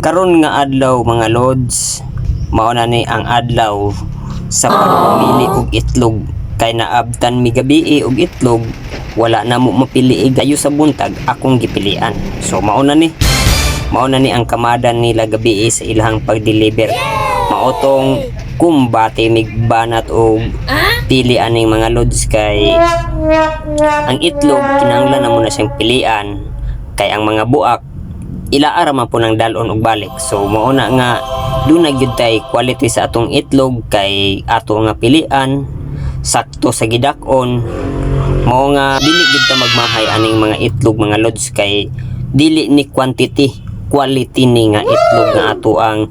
Karon nga adlaw mga lods, mao na ni ang adlaw sa pagpili og itlog. Kay naabtan mi gabi og itlog, wala na mo mapili gayo sa buntag, akong gipilian. So mao na ni ang kamadan nila gabi sa ilahang pag-deliver. Maotong kumbate migbanat og pili aning mga lods, kay ang itlog kinahanglan na mo na siyang pilian, kay ang mga buak ilaara man po ng dalon og balik. So mao na nga doon na gyud tay quality sa atong itlog, kay ato nga pilian sakto sa gidak-on. Mao nga dili gyud ta magmahay aning mga itlog mga lods, kay dili ni quality ni nga itlog nga ato ang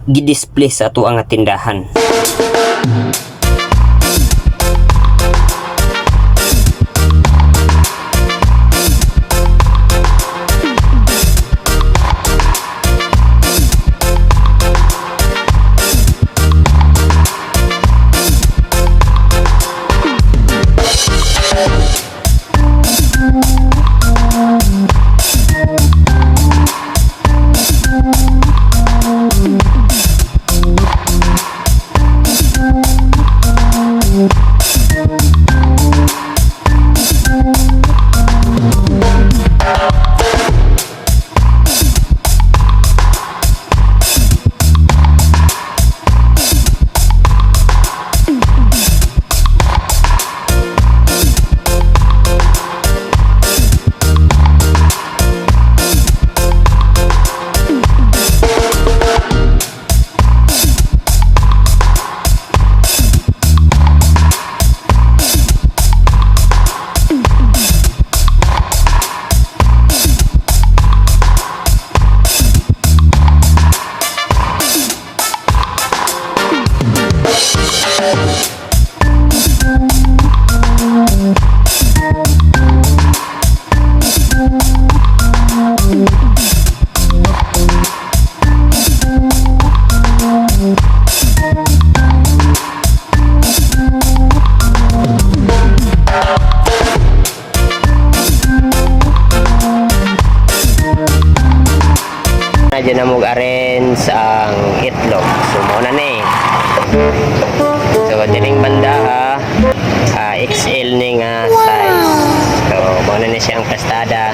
gidisplay sa ato ang tindahan. Nadya na mag-arrange ang itlog. So muna ni. So dining banda XL ni nga size. So muna ni siyang pastada.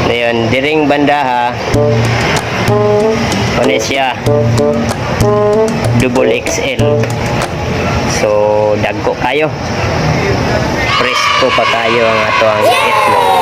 Ngayon diring banda muna siya double XL. So dagko kayo. Presko pa kayo ang ato ang itlog.